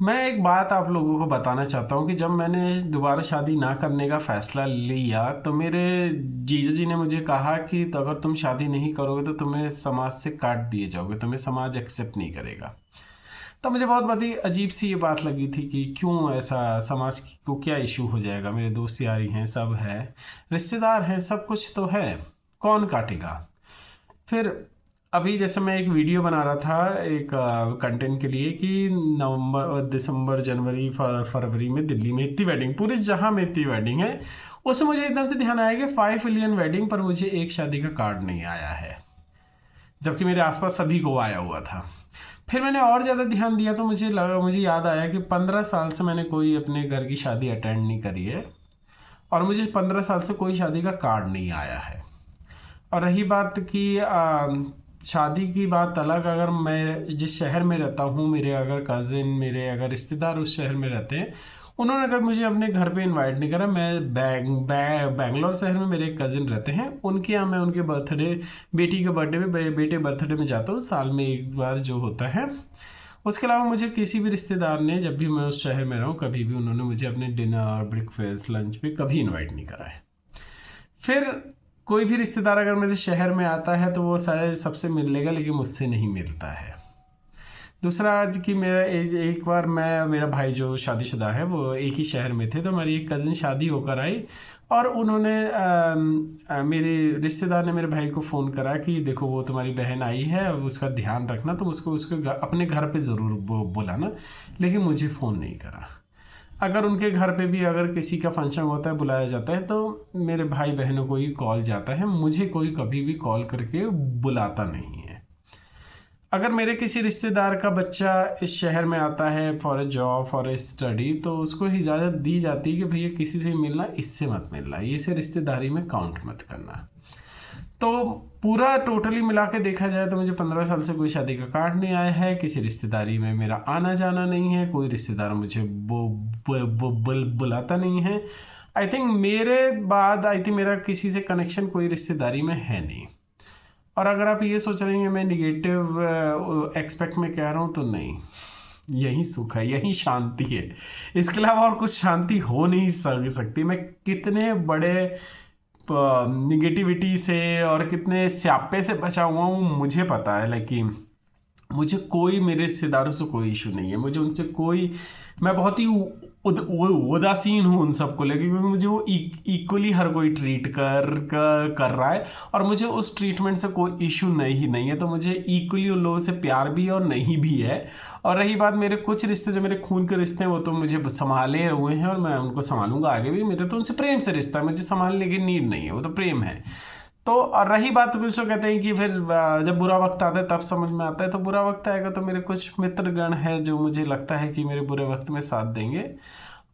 मैं एक बात आप लोगों को बताना चाहता हूँ कि जब मैंने दोबारा शादी ना करने का फ़ैसला लिया तो मेरे जीजा जी ने मुझे कहा कि तो अगर तुम शादी नहीं करोगे तो तुम्हें समाज से काट दिए जाओगे, तुम्हें समाज एक्सेप्ट नहीं करेगा। तो मुझे बहुत बड़ी अजीब सी ये बात लगी थी कि क्यों ऐसा, समाज को क्या इशू हो जाएगा, मेरे दोस्त यारी हैं, सब है, रिश्तेदार हैं, सब कुछ तो है, कौन काटेगा। फिर अभी जैसे मैं एक वीडियो बना रहा था एक कंटेंट के लिए कि नवंबर दिसंबर जनवरी फरवरी में दिल्ली में इतनी वेडिंग, पूरे जहां में इतनी वेडिंग है, उसमें मुझे एकदम से ध्यान आया कि 5 मिलियन वेडिंग पर मुझे एक शादी का कार्ड नहीं आया है, जबकि मेरे आसपास सभी को आया हुआ था। फिर मैंने और ज़्यादा ध्यान दिया तो मुझे याद आया कि 15 साल से मैंने कोई अपने घर की शादी अटेंड नहीं करी है और मुझे 15 साल से कोई शादी का कार्ड नहीं आया है। और रही बात कि शादी की बात अलग, अगर मैं जिस शहर में रहता हूँ, मेरे अगर कज़िन, मेरे अगर रिश्तेदार उस शहर में रहते हैं, उन्होंने अगर मुझे अपने घर पे इनवाइट नहीं करा, मैं बैंगलोर शहर में मेरे एक कज़िन रहते हैं, उनके यहाँ मैं उनके बर्थडे, बेटी के बर्थडे में, बेटे बर्थडे में जाता हूँ साल में एक बार जो होता है। उसके अलावा मुझे किसी भी रिश्तेदार ने, जब भी मैं उस शहर में रहा हूँ, कभी भी उन्होंने मुझे अपने डिनर, ब्रेकफास्ट, लंच पे कभी इन्वाइट नहीं करा है। फिर कोई भी रिश्तेदार अगर मेरे शहर में आता है तो वो शायद सबसे मिल लेगा, लेकिन मुझसे नहीं मिलता है। दूसरा, आज की मेरा एक बार मेरा भाई जो शादीशुदा है, वो एक ही शहर में थे, तो हमारी एक कज़न शादी होकर आई और उन्होंने मेरे रिश्तेदार ने मेरे भाई को फ़ोन करा कि देखो वो तुम्हारी बहन आई है, उसका ध्यान रखना, तुम उसको उसके अपने घर पे ज़रूर बुलाना। लेकिन मुझे फ़ोन नहीं करा। अगर उनके घर पे भी अगर किसी का फंक्शन होता है, बुलाया जाता है, तो मेरे भाई बहनों को ही कॉल जाता है, मुझे कोई कभी भी कॉल करके बुलाता नहीं है। अगर मेरे किसी रिश्तेदार का बच्चा इस शहर में आता है for a job, for a study, तो उसको इजाज़त दी जाती है कि भैया किसी से मिलना, इससे मत मिलना, ये से रिश्तेदारी में काउंट मत करना। तो पूरा टोटली मिला के देखा जाए तो मुझे 15 साल से कोई शादी का कार्ड नहीं आया है, किसी रिश्तेदारी में मेरा आना जाना नहीं है, कोई रिश्तेदार मुझे बुलाता नहीं है। आई थिंक मेरे बाद मेरा किसी से कनेक्शन कोई रिश्तेदारी में है नहीं। और अगर आप ये सोच रहे हैं मैं निगेटिव एक्सपेक्ट में कह रहा हूँ, तो नहीं, यही सुख है, यही शांति है, इसके अलावा और कुछ शांति हो नहीं सकती। मैं कितने बड़े निगेटिविटी से और कितने स्यापे से बचा हुआ हूँ मुझे पता है, लेकिन मुझे कोई, मेरे रिश्तेदारों से कोई इशू नहीं है, मुझे उनसे कोई, मैं बहुत ही उदासीन हूँ उन सबको लेकर, क्योंकि मुझे वो इक्वली हर कोई ट्रीट कर रहा है और मुझे उस ट्रीटमेंट से कोई इशू नहीं है। तो मुझे इक्वली उन लोगों से प्यार भी और नहीं भी है। और रही बात मेरे कुछ रिश्ते, जो मेरे खून के रिश्ते हैं, वो तो मुझे संभाले हुए हैं और मैं उनको संभालूंगा आगे भी। मेरे तो उनसे प्रेम से रिश्ता है, मुझे संभालने की नीड नहीं है, वो तो प्रेम है। तो और रही बात, कुछ तो कहते हैं कि फिर जब बुरा वक्त आता है तब समझ में आता है, तो बुरा वक्त आएगा तो मेरे कुछ मित्रगण हैं जो मुझे लगता है कि मेरे बुरे वक्त में साथ देंगे,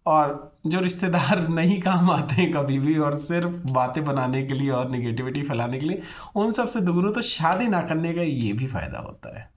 और जो रिश्तेदार नहीं काम आते हैं कभी भी और सिर्फ बातें बनाने के लिए और निगेटिविटी फैलाने के लिए, उन सब से दूर हो। तो शादी ना करने का ये भी फायदा होता है।